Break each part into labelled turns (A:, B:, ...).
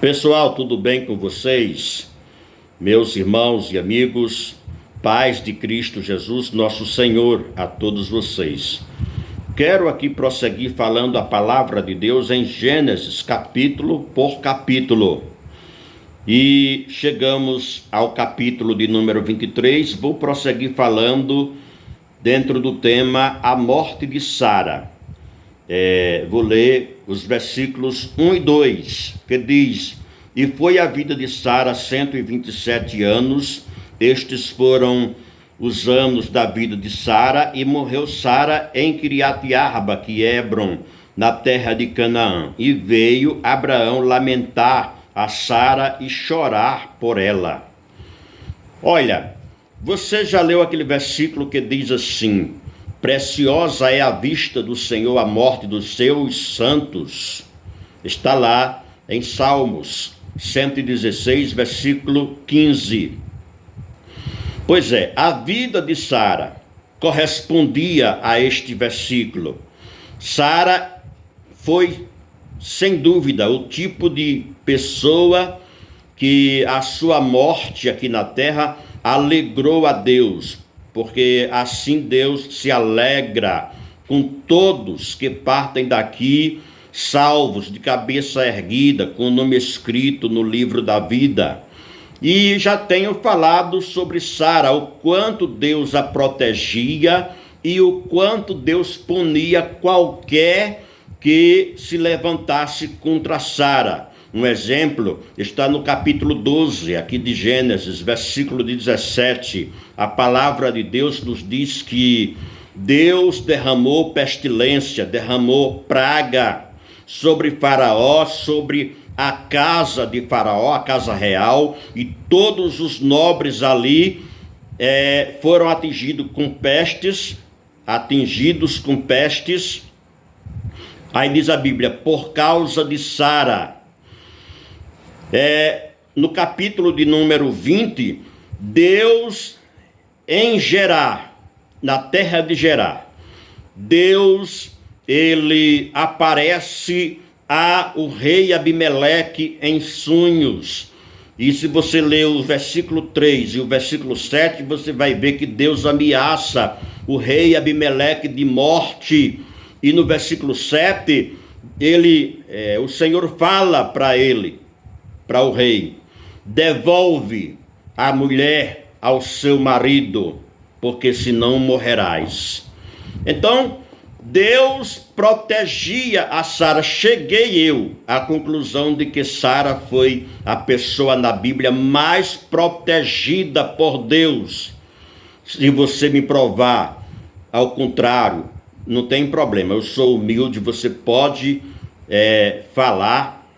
A: Pessoal, tudo bem com vocês? Meus irmãos e amigos, paz de Cristo Jesus, nosso Senhor, a todos vocês. Quero aqui prosseguir falando a palavra de Deus em Gênesis, capítulo por capítulo. E chegamos ao capítulo de número 23, vou prosseguir falando dentro do tema a morte de Sara. Vou ler os versículos 1 e 2, que diz: E foi a vida de Sara 127 anos, estes foram os anos da vida de Sara, e morreu Sara em Quiriate-Arba, que é Hebron, na terra de Canaã. E veio Abraão lamentar a Sara e chorar por ela. Olha, você já leu aquele versículo que diz assim: Preciosa é a vista do Senhor a morte dos seus santos. Está lá em Salmos 116, versículo 15. Pois é, a vida de Sara correspondia a este versículo. Sara foi, sem dúvida, o tipo de pessoa que a sua morte aqui na terra alegrou a Deus, porque assim Deus se alegra com todos que partem daqui salvos, de cabeça erguida, com o nome escrito no livro da vida. E já tenho falado sobre Sara, o quanto Deus a protegia e o quanto Deus punia qualquer que se levantasse contra Sara. Um exemplo está no capítulo 12, aqui de Gênesis, versículo 17. A palavra de Deus nos diz que Deus derramou pestilência, derramou praga sobre Faraó, sobre a casa de Faraó, a casa real, e todos os nobres ali foram atingidos com pestes. Aí diz a Bíblia, por causa de Sara. No capítulo de número 20, Deus em Gerar, na terra de Gerar, Deus, ele aparece ao rei Abimeleque em sonhos. E se você ler o versículo 3 e o versículo 7, você vai ver que Deus ameaça o rei Abimeleque de morte. E no versículo 7, o Senhor fala para ele, para o rei: devolve a mulher ao seu marido, porque senão morrerás. Então, Deus protegia a Sara. Cheguei eu à conclusão de que Sara foi a pessoa na Bíblia mais protegida por Deus. Se você me provar ao contrário, não tem problema, eu sou humilde, você pode falar,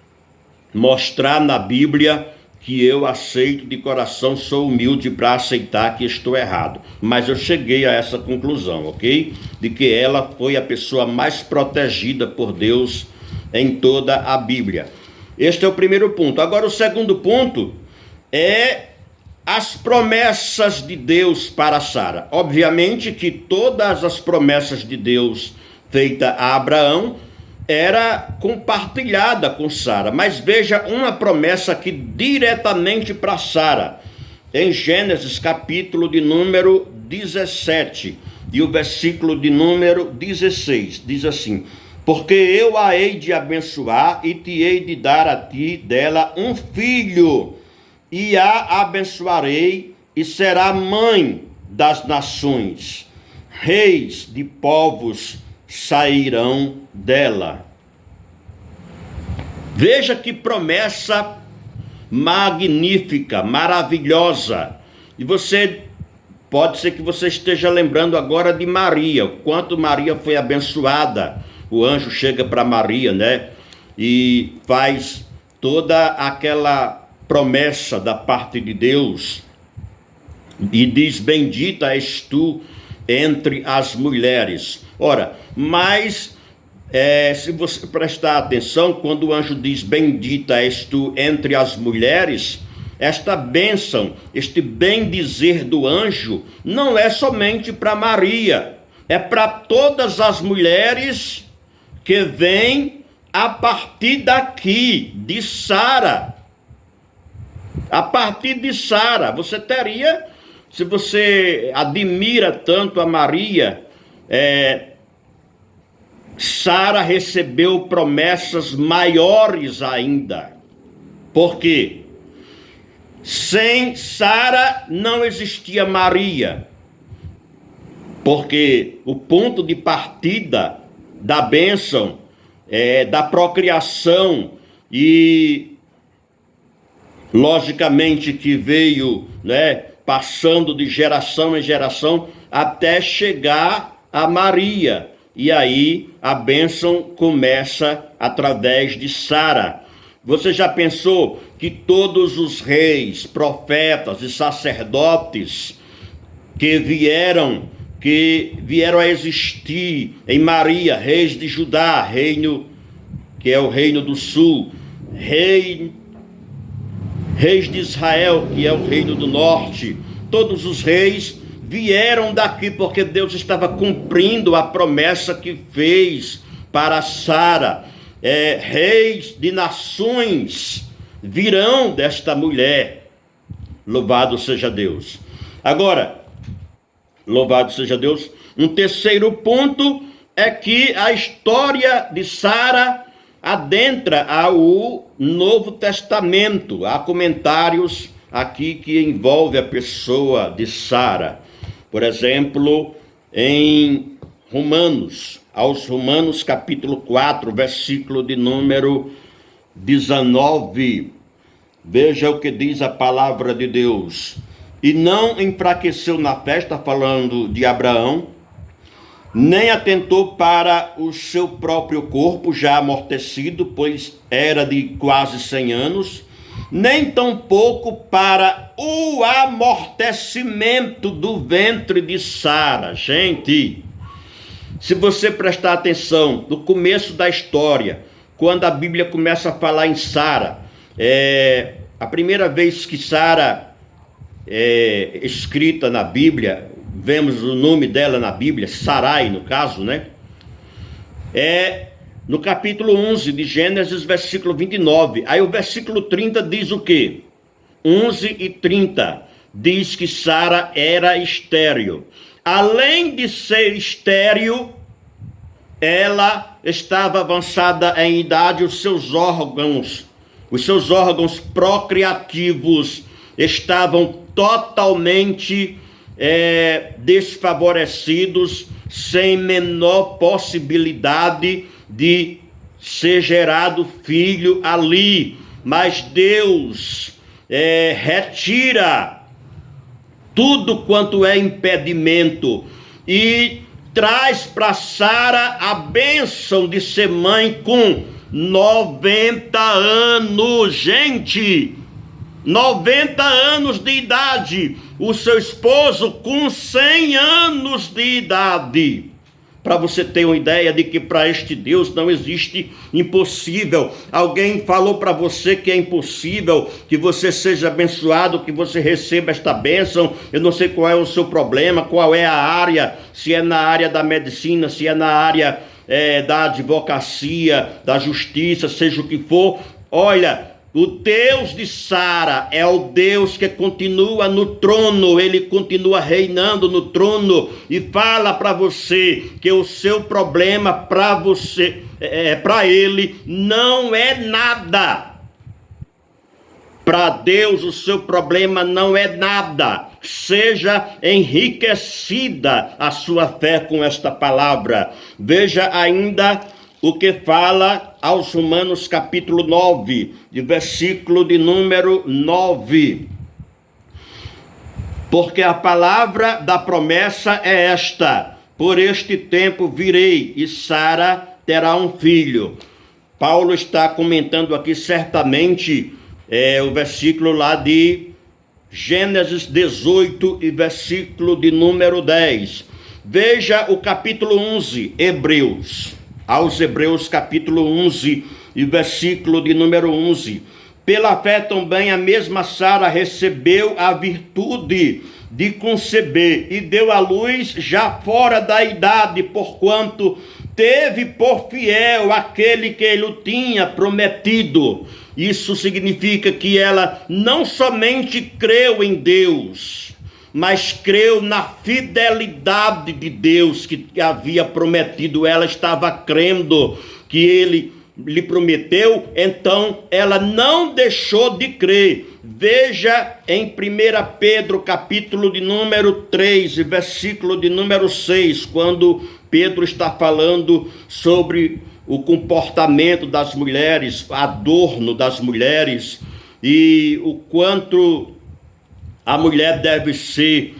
A: mostrar na Bíblia que eu aceito de coração, sou humilde para aceitar que estou errado. Mas eu cheguei a essa conclusão, ok? De que ela foi a pessoa mais protegida por Deus em toda a Bíblia. Este é o primeiro ponto. Agora o segundo ponto é as promessas de Deus para Sara. Obviamente que todas as promessas de Deus feitas a Abraão era compartilhada com Sara, mas veja uma promessa aqui diretamente para Sara, em Gênesis capítulo de número 17 e o versículo de número 16, diz assim: Porque eu a hei de abençoar e te hei de dar a ti dela um filho, e a abençoarei e será mãe das nações, reis de povos sairão dela. Veja que promessa magnífica, maravilhosa. E pode ser que você esteja lembrando agora de Maria, o quanto Maria foi abençoada. O anjo chega para Maria, né? E faz toda aquela promessa da parte de Deus. E diz: bendita és tu entre as mulheres. Ora, mas se você prestar atenção, quando o anjo diz bendita és tu entre as mulheres, esta bênção, este bem dizer do anjo, não é somente para Maria, é para todas as mulheres que vêm a partir daqui, de Sara. A partir de Sara, você teria, se você admira tanto a Maria, Sara recebeu promessas maiores ainda. Por quê? Sem Sara não existia Maria. Porque o ponto de partida da bênção, da procriação e, logicamente, que veio, passando de geração em geração até chegar a Maria. E aí a bênção começa através de Sara. Você já pensou que todos os reis, profetas e sacerdotes que vieram a existir em Maria, reis de Judá, reino que é o reino do sul, reis de Israel, que é o reino do norte, todos os reis vieram daqui porque Deus estava cumprindo a promessa que fez para Sara. Reis de nações virão desta mulher. Louvado seja Deus. Agora, louvado seja Deus, um terceiro ponto é que a história de Sara adentra ao Novo Testamento. Há comentários aqui que envolvem a pessoa de Sara. Por exemplo, em aos Romanos capítulo 4, versículo de número 19. Veja o que diz a palavra de Deus. E não enfraqueceu na fé, está falando de Abraão, nem atentou para o seu próprio corpo já amortecido, pois era de quase 100 anos, nem tampouco para o amortecimento do ventre de Sara. Gente, se você prestar atenção no começo da história, quando a Bíblia começa a falar em Sara, a primeira vez que Sara é escrita na Bíblia, vemos o nome dela na Bíblia, Sarai no caso, no capítulo 11 de Gênesis, versículo 29. Aí o versículo 30 diz o quê? 11 e 30 diz que Sara era estéril. Além de ser estéril, ela estava avançada em idade, os seus órgãos procriativos estavam totalmente desfavorecidos, sem menor possibilidade de ser gerado filho ali. Mas Deus retira tudo quanto é impedimento e traz para Sara a bênção de ser mãe com 90 anos, gente, 90 anos de idade, o seu esposo com 100 anos de idade. Para você ter uma ideia de que para este Deus não existe impossível. Alguém falou para você que é impossível, que você seja abençoado, que você receba esta bênção. Eu não sei qual é o seu problema, qual é a área, se é na área da medicina, se é na área da advocacia, da justiça, seja o que for. Olha, o Deus de Sara é o Deus que continua no trono, ele continua reinando no trono e fala para você que o seu problema para você, para ele, não é nada. Para Deus o seu problema não é nada. Seja enriquecida a sua fé com esta palavra. Veja ainda o que fala aos Romanos capítulo 9, de versículo de número 9. Porque a palavra da promessa é esta: por este tempo virei e Sara terá um filho. Paulo está comentando aqui certamente o versículo lá de Gênesis 18 e versículo de número 10. Veja o capítulo 11, aos Hebreus capítulo 11 e versículo de número 11. Pela fé também a mesma Sara recebeu a virtude de conceber e deu à luz já fora da idade, porquanto teve por fiel aquele que ele tinha prometido. Isso significa que ela não somente creu em Deus, mas creu na fidelidade de Deus que havia prometido. Ela estava crendo que ele lhe prometeu, então ela não deixou de crer. Veja em 1 Pedro, capítulo de número 3, versículo de número 6, quando Pedro está falando sobre o comportamento das mulheres, o adorno das mulheres, e o quanto a mulher deve se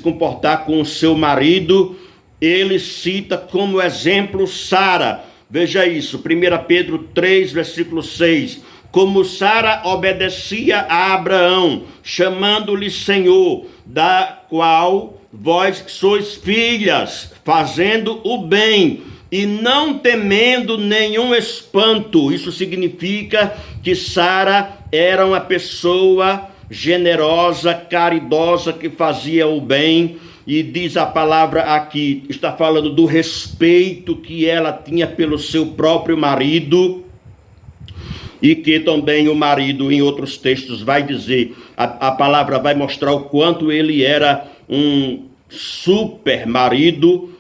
A: comportar com o seu marido. Ele cita como exemplo Sara. Veja isso, 1 Pedro 3, versículo 6. Como Sara obedecia a Abraão, chamando-lhe Senhor, da qual vós sois filhas, fazendo o bem e não temendo nenhum espanto. Isso significa que Sara era uma pessoa generosa, caridosa, que fazia o bem. E diz a palavra aqui, está falando do respeito que ela tinha pelo seu próprio marido, e que também o marido, em outros textos, vai dizer, a palavra vai mostrar o quanto ele era um super marido,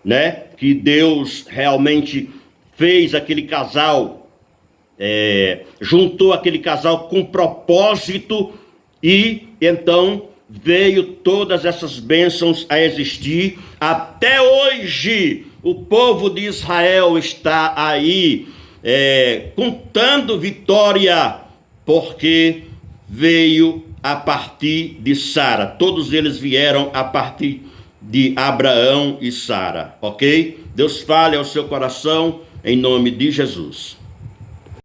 A: né? Que Deus realmente fez aquele casal, juntou aquele casal com propósito, e então veio todas essas bênçãos a existir. Até hoje o povo de Israel está aí contando vitória, porque veio a partir de Sara. Todos eles vieram a partir de Abraão e Sara, ok? Deus fale ao seu coração em nome de Jesus.